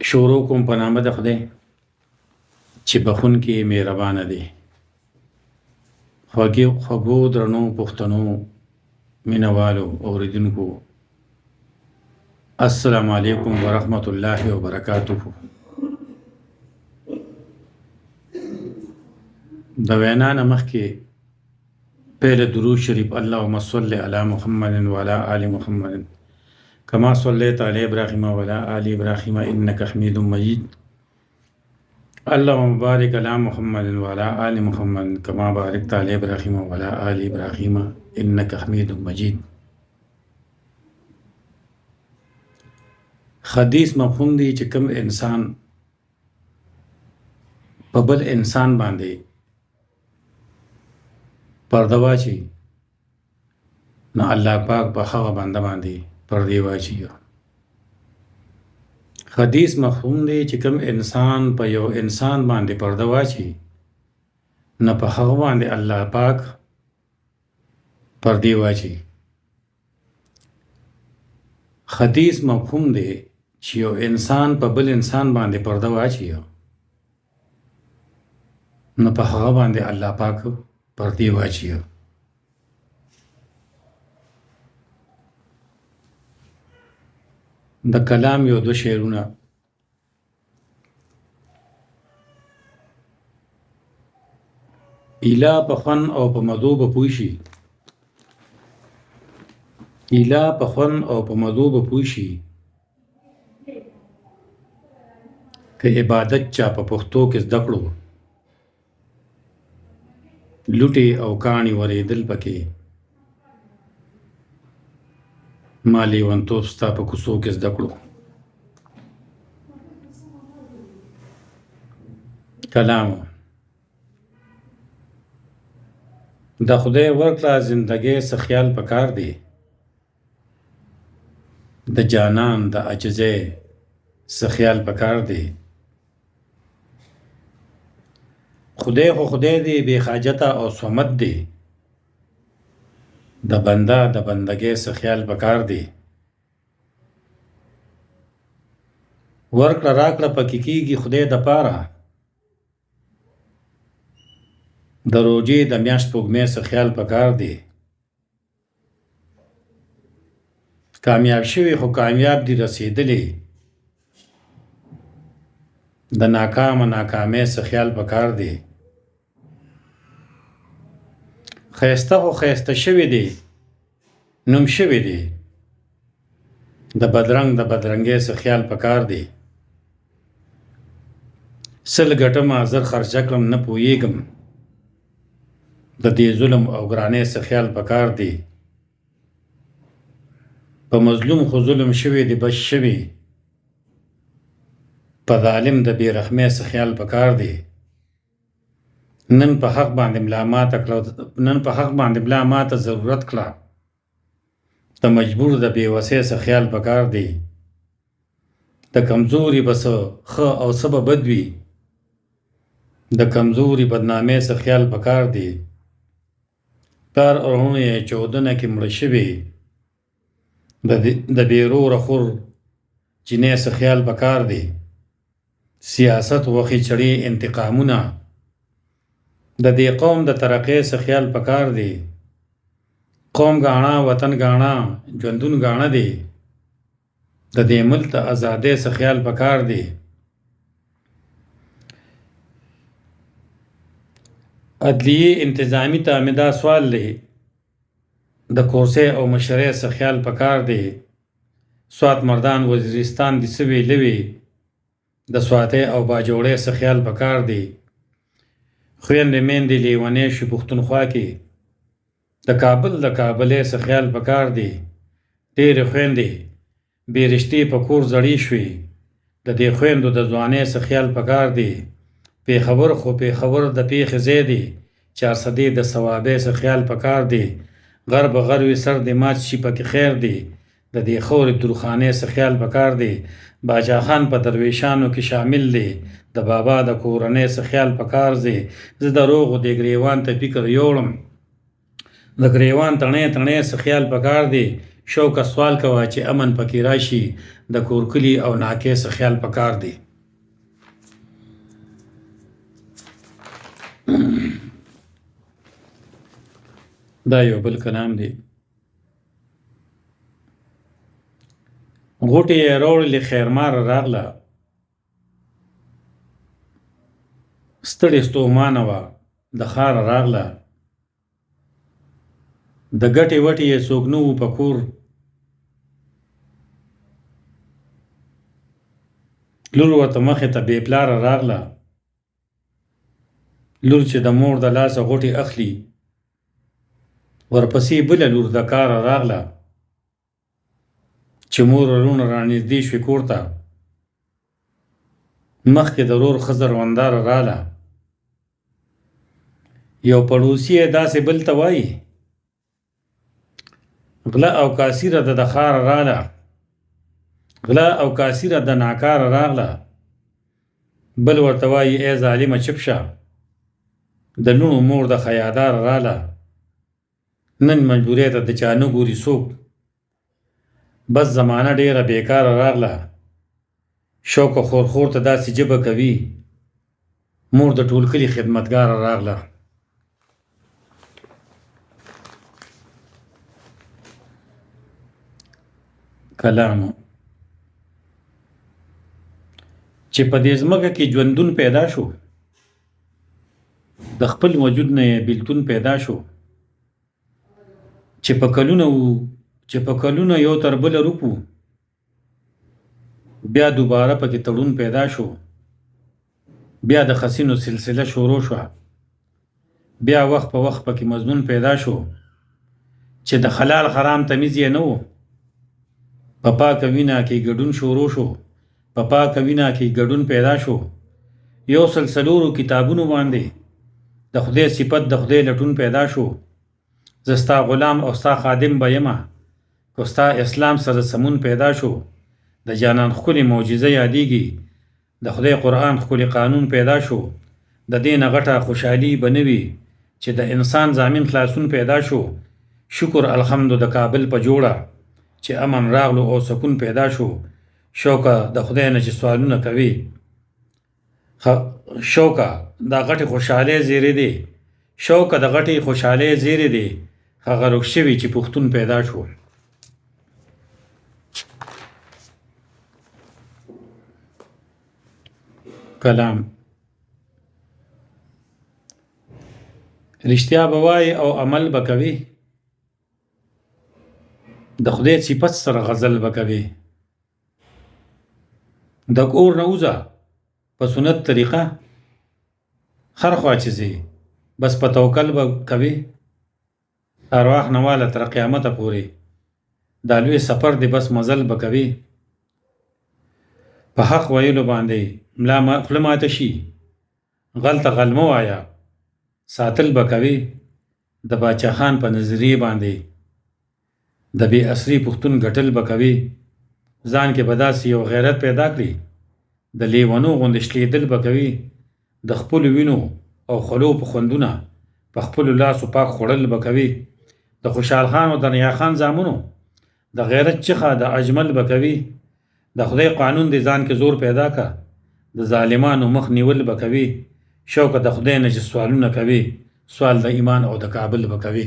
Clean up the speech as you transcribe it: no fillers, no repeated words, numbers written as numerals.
شروع کوم په نامه د خدای چې بخونکي مهربانه دی. خوږو درنو پښتنو مینوالو اوریدونکو، السلام علیکم ورحمت الله وبرکاته. د وینا نه مخکې پهله درود شریف اللهم صل علی محمد وعلى آل محمد كما صليت على إبراهيم وعلى آل إبراهيم إنك حميد مجيد. اللهم بارك على محمد وعلى آل محمد كما باركت على إبراهيم وعلى آل إبراهيم إنك حميد مجيد. حدیث مفهوم دی چې کوم انسان په بل انسان باندې پرده واچي نو الله پاک په هغه بنده باندې پردې واچي. حدیث مفهوم دی چې کوم انسان په یو انسان باندې پرده واچي نو په هغه باندې الله پاک پردې واچي. حدیث مفهوم دی چې یو انسان په بل انسان باندې پرده واچي نو په هغه باندې الله پاک پردې واچي. د کلام یو دو شعرونه ایلا په خوند او په مزو به پوه شي، ایلا په خوند او په مزو به پوه شي که عبادت چا په پښتو کې زده کړو، لوټې او کاڼي ورېدل پکې ما لیونتوب ستا په کوڅو کې زده کړو. کلام د خدای ورکړه زندګۍ څه خیال پکار دی، د جانان د عجزۍ څه خیال پکار دی. خدای خو خدای دی بې حاجته او صمد دی، د بنده د بندګۍ څه خیال پکار دی. ورکړه راکړه پکې کېږي خدای د پاره، د روژې د میاشت سپوږمۍ څه خیال پکار دی. کامیاب شوي خو کامیاب دي رسېدلي، د ناکامه ناکامۍ څه خیال پکار دی. خیسته خو خیسته شوي دی، نوم شوي دی، د بدرنګ د بدرنګۍ څه خیال پکار دی. سل ګټمه زر خرچه کړم نه پوهېږم، د دې ظلم او ګرانۍ څه خیال پکار دی. په مظلوم خو ظلم شوي دی بس شوي، په ظالم د بې رحمۍ څه خیال پکار دی. نن په حق باندې ملا ماته ضرورت کړه، د مجبور د بې وسۍ څه خیال پکار دی. د کمزوري به څه ښه او څه به بد وي، د کمزوري بدنامۍ څه خیال پکار دی. پلار او وروڼه یې چاودنه کې مړه شوي، د بېروره خور جینۍ څه خیال پکار دی. سیاست وخی چړې انتقامونه، د دې قوم د ترقۍ څه خیال پکار دی. قوم ګاڼه وطن ګاڼه ژوندون ګاڼه دی، د دې ملک د ازادۍ څه خیال پکار دی. عدلیې انتظامی ته مې دا سوال دی، د کورسۍ او مشرۍ څه خیال پکار دی. سوات مردان وزیرستان دې څه ویلې وي، د سواتۍ او باجوړۍ څه خیال پکار دی. خویندې میندې لیونۍ شي پښتونخوا کې، د کابل د کابلۍ څه خیال پکار دی. ډېرې خویندې بې رشتې په کور زړې شوې، د دې خویندو د ځوانۍ څه خیال پکار دی. پېښور خو پېښور د پېښې ځای دی، چارسدې د صوابۍ څه خیال پکار دی. غرب غروي سر دې مات شي پکې خیر دی، د دې خورې درخانۍ څه خیال پکار دی. باچا خان په درویشانو کې شامل دی، د بابا د کورنۍ څه خیال پکار دی. زه د روغو د ګریوان ته فکر یوړم، د ګریوان تڼۍ تڼۍ څه خیال پکار دی. شوکه سوال کوه چې امن پکې راشي د کورکلي او ناکې څه خیال پکار دی. دا یو بل کلام دی. غوټې یې راوړلې خیرمار راغله، ستړې ستومانه وه د ښاره راغله. د ګټې وټې یې څوک نه وو په کور، لور ورته مخې ته بې پلاره راغله. لور چې د مور د لاسه غوټې اخلي، ورپسې بله لور د کاره راغله. چې مور ورونه رانږدې شوې کور ته، مخکې د ورور ښځه رونداره راله. یو پړوسي یې داسې بل ته وایي، غله او کاسیره د ښاره راله، غله او کاسیره د ناکاره راغله. بل ورته وایي ای ظالمه چپ شه، د لوڼو مور د خیادار راله. نن مجبورۍ ته د چا نه ګوري څوک، بس زمانه ډیره بیکاره راغله. شوکه خور ته داسې جبه کوي، مور د ټول کلي خدمتګاره راغله. کلام چې په دې ځمکه کې ژوندون پیدا شو، د خپل وجود نه یې بیلتون پیدا شو. چې په کلونه یو تر بله روکو، بیا دوباره پکې تړون پیدا شو. بیا د خسینو سلسله شروع شوه، بیا وخت په وخت پکې مضمون پیدا شو. چې د حلال حرام تمیز یې نه و، په پاکه وینا کې ګډون شروع شو، په پاکه وینا کې ګډون پیدا شو. یو سلسلورو کتابونو باندې د خدای صفت د خدای لټون پیدا شو. زه ستا غلام او ستا خادم به یمه، که ستا اسلام سره سمون پیدا شو. د جانان ښکلې معجزه یادیږي، د خدای قرآن ښکلې قانون پیدا شو. د دې نه غټه خوشحالي به نه وي چې د انسان ضامن خلاصون پیدا شو. شکر الحمد د کابل په جوړه چې امن راغلو او سکون پیدا شو. شوکه د خدای نه چې سوالونه کوي، شوکه د غټې خوشحالۍ زیری دی، شوکه د غټې خوشحالۍ زیری دی. هغه روک شوي چې پښتون پیدا شو. کلام رښتیا به وایي او عمل به کوي، د خدای صفت سره غزل به کوي. د کور نه وځه په سنت طریقه، هر خوا چې ځې بس په توکل به کوي. ارواح نواله تر قیامته پورې دا لوی سفر دی، بس مزل به کوي. په حق ویلو باندې ملا خوله ماته شي، غلطه غلمه وایه ساتل به کوي. د باچا خان په نظریې باندې د بې اصري پښتون ګټل به کوي. ځان کې به داسې یو غیرت پیدا کړي، د لیونو غوندې شلېدل به کوي. د خپلو وینو او خولو په خوندونه په خپلو لاسو پاک خوړل به کوي. د خوشحال خان او د نیا خان زامنو د غیرت چخه د اجمل به کوي. د خدای قانون د ځان کې زور پیدا کا، د ظالمانو مخ نیول به کوي. شوکه د خدای نه چې سوالونه کوي، سوال د ایمان او د کابل به کوي.